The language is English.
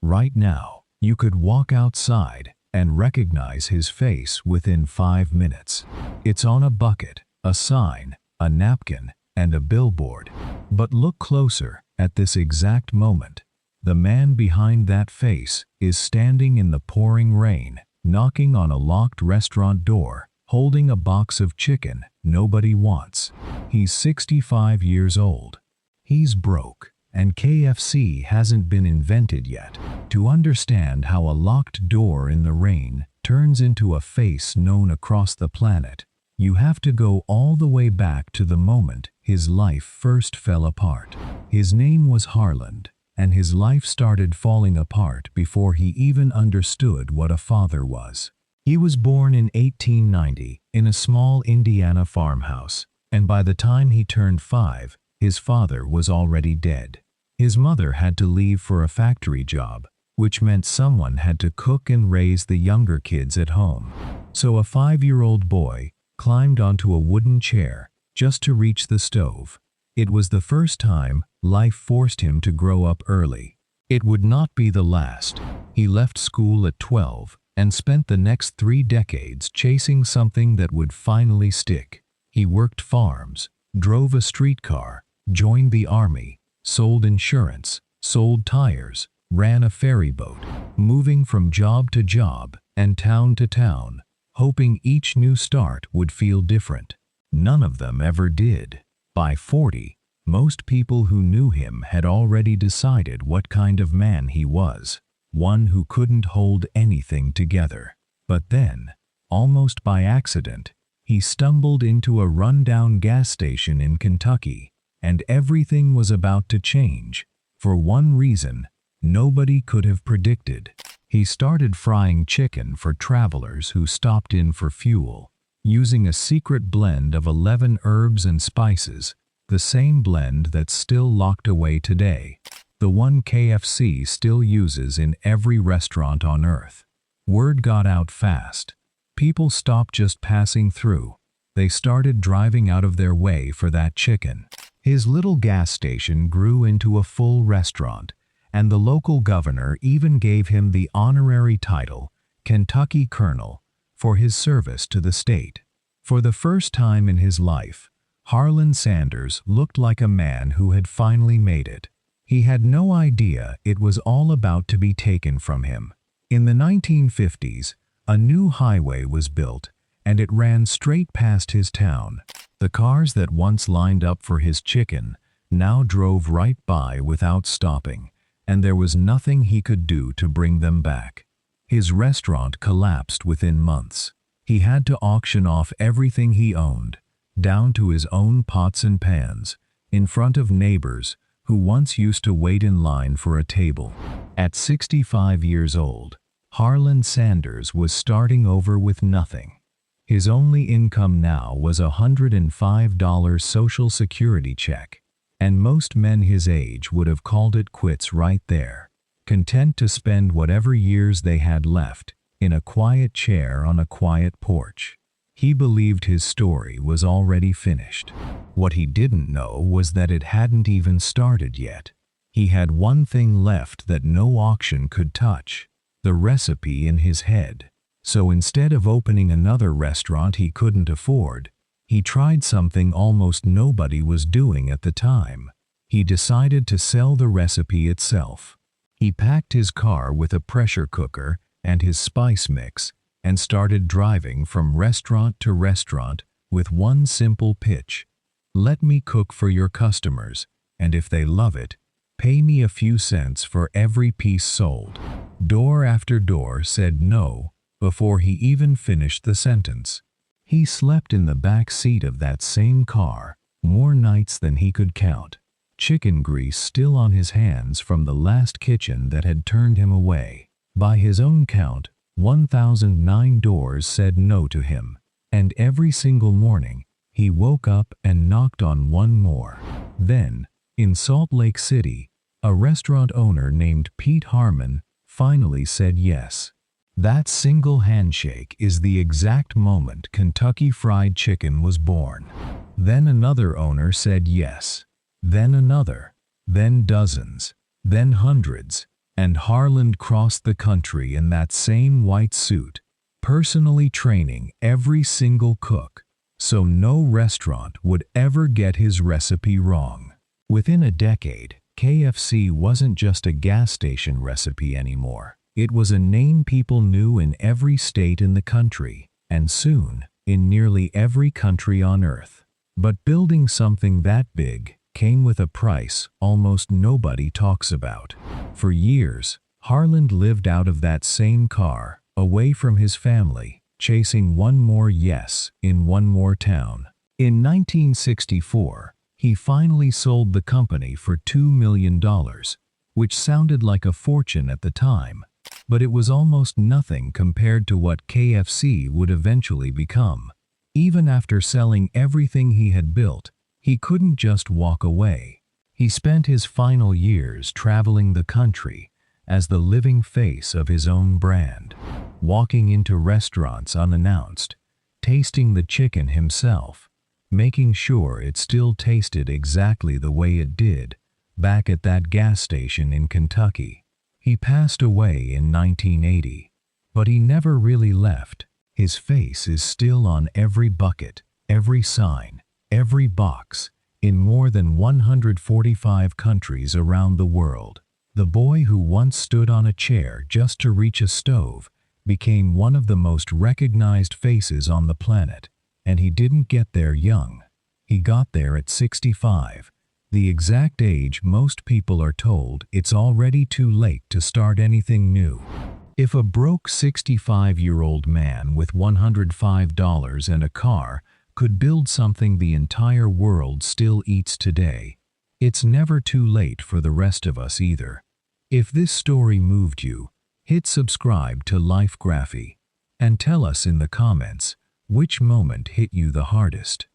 Right now, you could walk outside and recognize his face within 5 minutes. It's on a bucket, a sign, a napkin, and a billboard. But look closer at this exact moment. The man behind that face is standing in the pouring rain, knocking on a locked restaurant door, holding a box of chicken nobody wants. He's 65 years old. He's broke, and KFC hasn't been invented yet. To understand how a locked door in the rain turns into a face known across the planet, you have to go all the way back to the moment his life first fell apart. His name was Harland, and his life started falling apart before he even understood what a father was. He was born in 1890 in a small Indiana farmhouse, and by the time he turned 5, his father was already dead. His mother had to leave for a factory job, which meant someone had to cook and raise the younger kids at home. So a 5-year-old boy climbed onto a wooden chair just to reach the stove. It was the first time life forced him to grow up early. It would not be the last. He left school at 12 and spent the next 3 decades chasing something that would finally stick. He worked farms, drove a streetcar, joined the army, sold insurance, sold tires, ran a ferry boat, moving from job to job and town to town, hoping each new start would feel different. None of them ever did. By 40, most people who knew him had already decided what kind of man he was, one who couldn't hold anything together. But then, almost by accident, he stumbled into a rundown gas station in Kentucky, and everything was about to change, for one reason nobody could have predicted. He started frying chicken for travelers who stopped in for fuel, using a secret blend of 11 herbs and spices, the same blend that's still locked away today, the one KFC still uses in every restaurant on Earth. Word got out fast. People stopped just passing through. They started driving out of their way for that chicken. His little gas station grew into a full restaurant, and the local governor even gave him the honorary title, Kentucky Colonel, for his service to the state. For the first time in his life, Harland Sanders looked like a man who had finally made it. He had no idea it was all about to be taken from him. In the 1950s, a new highway was built, and it ran straight past his town. The cars that once lined up for his chicken now drove right by without stopping, and there was nothing he could do to bring them back. His restaurant collapsed within months. He had to auction off everything he owned, down to his own pots and pans, in front of neighbors who once used to wait in line for a table. At 65 years old, Harland Sanders was starting over with nothing. His only income now was a $105 Social Security check, and most men his age would have called it quits right there, content to spend whatever years they had left in a quiet chair on a quiet porch. He believed his story was already finished. What he didn't know was that it hadn't even started yet. He had one thing left that no auction could touch, the recipe in his head. So instead of opening another restaurant he couldn't afford, he tried something almost nobody was doing at the time. He decided to sell the recipe itself. He packed his car with a pressure cooker and his spice mix and started driving from restaurant to restaurant with one simple pitch: let me cook for your customers, and if they love it, pay me a few cents for every piece sold. Door after door said no before he even finished the sentence. He slept in the back seat of that same car more nights than he could count, chicken grease still on his hands from the last kitchen that had turned him away. By his own count, 1,009 doors said no to him, and every single morning he woke up and knocked on one more. Then, in Salt Lake City, a restaurant owner named Pete Harmon finally said yes. That single handshake is the exact moment Kentucky Fried Chicken was born. Then another owner said yes. Then another. Then dozens. Then hundreds. And Harland crossed the country in that same white suit, personally training every single cook, so no restaurant would ever get his recipe wrong. Within a decade, KFC wasn't just a gas station recipe anymore. It was a name people knew in every state in the country, and soon, in nearly every country on Earth. But building something that big came with a price almost nobody talks about. For years, Harland lived out of that same car, away from his family, chasing one more yes in one more town. In 1964, he finally sold the company for $2 million, which sounded like a fortune at the time, but it was almost nothing compared to what KFC would eventually become. Even after selling everything he had built, he couldn't just walk away. He spent his final years traveling the country as the living face of his own brand, walking into restaurants unannounced, tasting the chicken himself, making sure it still tasted exactly the way it did back at that gas station in Kentucky. He passed away in 1980, but he never really left. His face is still on every bucket, every sign, every box, in more than 145 countries around the world. The boy who once stood on a chair just to reach a stove became one of the most recognized faces on the planet, and he didn't get there young. He got there at 65, the exact age most people are told it's already too late to start anything new. If a broke 65-year-old man with $105 and a car could build something the entire world still eats today, it's never too late for the rest of us either. If this story moved you, hit subscribe to Graphy and tell us in the comments which moment hit you the hardest.